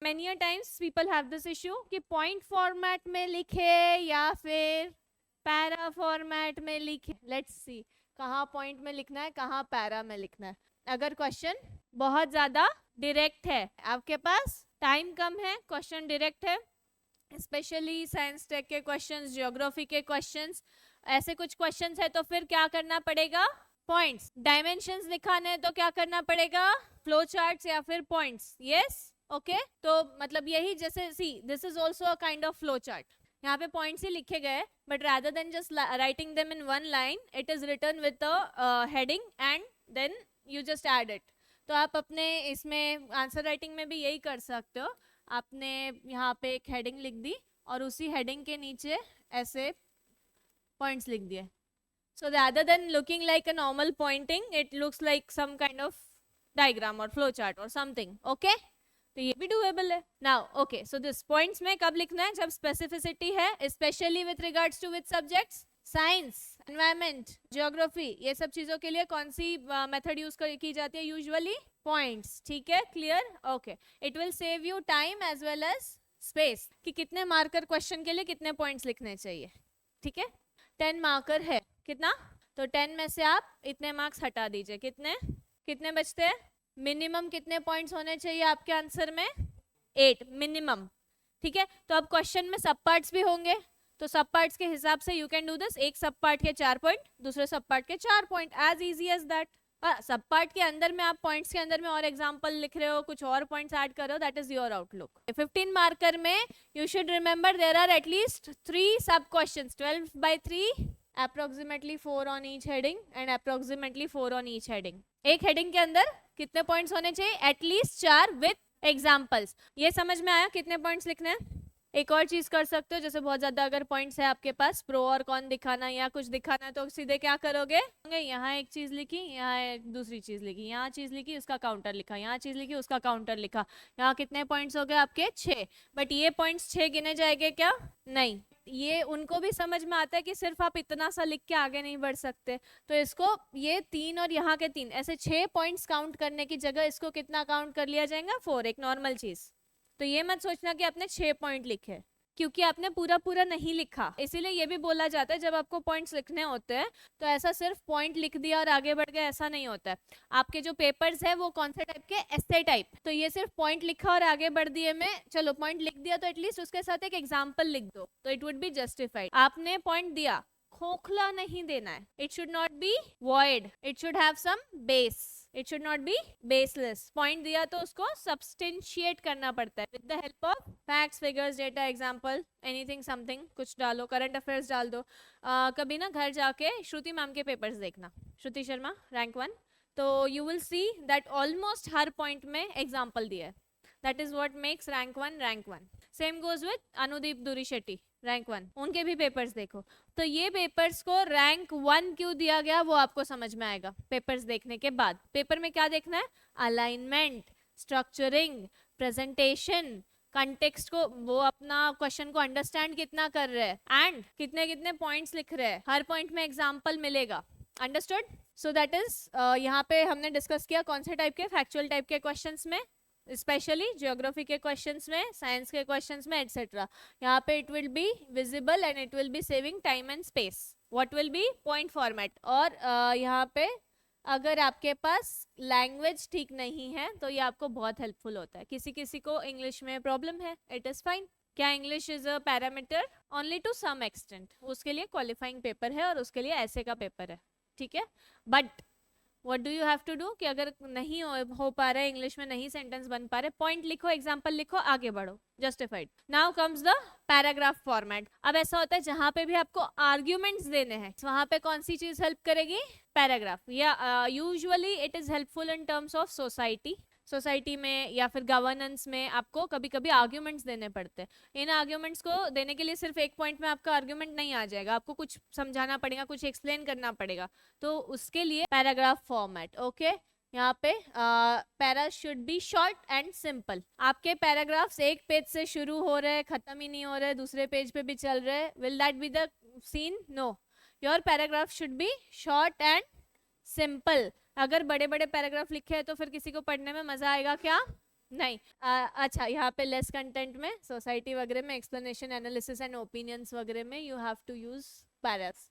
Many a times people have this issue कि point format में लिखे या फिर पैरा फॉर्मेट में लिखे. लेट्स सी कहाँ पॉइंट में लिखना है, कहाँ पैरा में लिखना है. अगर क्वेश्चन बहुत ज्यादा डायरेक्ट है, आपके पास टाइम कम है, क्वेश्चन डायरेक्ट है, स्पेशली साइंस टेक के क्वेश्चंस, ज्योग्राफी के क्वेश्चंस, ऐसे कुछ क्वेश्चंस है, तो फिर क्या करना पड़ेगा, पॉइंट्स. डायमेंशंस दिखाने हैं तो क्या करना पड़ेगा, फ्लो चार्ट्स या फिर पॉइंट्स. Yes, okay. तो मतलब यही, जैसे see this is also a kind of flow chart. यहाँ पे पॉइंट्स ही लिखे गए, but rather than just writing them in one line, it is written with a heading and then you just add it. तो आप अपने इसमें answer writing में भी यही कर सकते हो. आपने यहाँ पे एक हेडिंग लिख दी और उसी हेडिंग के नीचे ऐसे पॉइंट्स लिख दिए. So rather than looking like a normal pointing, it looks like some kind of diagram or flow chart or something. Okay? तो ये भी doable है. Now, okay. So this points में कब लिखना है, जब specificity है, especially with regards to which subjects? Science, environment, geography. ये सब चीजों के लिए कौन सी method use की जाती है usually? Points. ठीक है? Clear? Okay. It will save you time as well as space. कि कितने मार्कर क्वेश्चन के लिए कितने पॉइंट्स लिखने चाहिए. ठीक है? 10 मार्कर है, कितना, तो 10 में से आप इतने मार्क्स हटा दीजिए. कितने कितने बचते हैं, मिनिमम कितने पॉइंट्स होने चाहिए आपके आंसर में, 8 मिनिमम. ठीक है? तो अब क्वेश्चन में सब पार्ट्स भी होंगे, तो सब पार्ट्स के हिसाब से यू कैन डू दिस. एक सब पार्ट के 4 पॉइंट, दूसरे सब पार्ट के 4 point, as easy as that. सब पार्ट के अंदर में आप पॉइंट्स के अंदर में और एग्जांपल लिख रहे हो, कुछ और पॉइंट्स ऐड कर रहे हो, that is your outlook. 15 marker में you should remember there are at least 3 sub questions, 12 by 3, approximately 4 on each heading and approximately 4 on each heading. एक हेडिंग के अंदर कितने पॉइंट्स होने चाहिए, एटलीस्ट 4 विद एग्जांपल्स. ये समझ में आया कितने पॉइंट्स लिखने हैं. एक और चीज कर सकते हो, जैसे बहुत ज्यादा अगर पॉइंट्स है आपके पास, प्रो और कॉन दिखाना या कुछ दिखाना है, तो सीधे क्या करोगे, यहाँ एक चीज लिखी, यहाँ एक दूसरी चीज लिखी, यहाँ चीज लिखी, उसका काउंटर लिखा, यहाँ चीज लिखी, उसका काउंटर लिखा. यहाँ कितने पॉइंट्स हो गए आपके, 6. बट ये पॉइंट्स 6 गिने जाएंगे क्या, नहीं. ये उनको भी समझ में आता है कि सिर्फ आप इतना सा लिख के आगे नहीं बढ़ सकते, तो इसको ये 3 और यहाँ के 3, ऐसे 6 पॉइंट्स काउंट करने की जगह इसको कितना काउंट कर लिया जाएगा, 4. एक नॉर्मल चीज. तो ये मत सोचना कि आपने 6 पॉइंट लिखे, क्योंकि आपने पूरा पूरा नहीं लिखा. इसीलिए ये भी बोला जाता है जब आपको पॉइंट्स लिखने होते हैं तो ऐसा सिर्फ पॉइंट लिख दिया और आगे बढ़ गए, ऐसा नहीं होता है. आपके जो पेपर्स है वो कौन से टाइप के, एस्से टाइप. तो ये सिर्फ पॉइंट लिखा और आगे बढ़ दिए में, चलो पॉइंट लिख दिया तो एटलीस्ट उसके साथ एक एग्जाम्पल लिख दो, तो इट वुड बी जस्टिफाइड. आपने पॉइंट दिया, खोखला नहीं देना है. It should not be void, it should have some base, it should not be baseless. Point दिया तो उसको सब्सटेंशिएट करना पड़ता है with the help of facts, figures, data, example, anything, something, कुछ डालो, करंट अफेयर्स डाल दो. कभी ना घर जाके श्रुति मैम के पेपर्स देखना, श्रुति शर्मा रैंक 1, तो you will see that almost her point में एग्जाम्पल दिया है. That is what makes rank 1 rank 1. Same goes with Anudeep दुरी शेट्टी रैंक 1, उनके भी पेपर्स देखो. तो ये पेपर्स को रैंक 1 क्यों दिया गया वो आपको समझ में आएगा पेपर्स देखने के बाद. पेपर में क्या देखना है, अलाइनमेंट, स्ट्रक्चरिंग, प्रेजेंटेशन, कंटेक्स्ट को, वो अपना क्वेश्चन को अंडरस्टैंड कितना कर रहे हैं, एंड कितने कितने पॉइंट्स लिख रहे हैं, हर पॉइंट में एग्जाम्पल मिलेगा. अंडरस्टूड. सो दैट इज, यहाँ पे हमने डिस्कस किया कौन से टाइप के, फैक्चुअल टाइप के क्वेश्चंस में, स्पेशली ज्योग्राफी के क्वेश्चंस में, साइंस के क्वेश्चंस में, एटसेट्रा. यहाँ पे it will be visible and it will be saving time and space. What will be point format. और यहाँ पे अगर आपके पास लैंग्वेज ठीक नहीं है तो ये आपको बहुत हेल्पफुल होता है. किसी किसी को इंग्लिश में प्रॉब्लम है, इट इज फाइन. क्या English is a parameter, only to some extent. उसके लिए क्वालिफाइंग पेपर है और उसके लिए ऐसे का पेपर है. ठीक है. But What do you have to do कि अगर नहीं हो पा रहा है, इंग्लिश में नहीं सेंटेंस बन पा रहे, पॉइंट लिखो, एग्जांपल लिखो, आगे बढ़ो, justified. Now comes the paragraph format. अब ऐसा होता है जहां पे भी आपको आर्ग्यूमेंट्स देने हैं, वहां पे कौन सी चीज हेल्प करेगी, पैराग्राफ. या usually it is helpful in terms of society में या फिर गवर्नेंस में आपको कभी कभी आर्ग्यूमेंट्स देने पड़ते हैं. इन आर्ग्यूमेंट्स को देने के लिए सिर्फ एक पॉइंट में आपका आर्ग्यूमेंट नहीं आ जाएगा, आपको कुछ समझाना पड़ेगा, कुछ एक्सप्लेन करना पड़ेगा, तो उसके लिए पैराग्राफ फॉर्मेट. ओके. यहाँ पे para should be short and simple. आपके पैराग्राफ्स एक पेज से शुरू हो रहे हैं, खत्म ही नहीं हो रहे, दूसरे पेज पे भी चल रहे, will that be the scene, no. Your paragraph should be short and simple. अगर बड़े बड़े पैराग्राफ लिखे हैं तो फिर किसी को पढ़ने में मजा आएगा क्या, नहीं अच्छा, यहाँ पे लेस कंटेंट में, सोसाइटी वगैरह में, एक्सप्लेनेशन, एनालिसिस एंड ओपिनियंस वगैरह में you have to use Paris.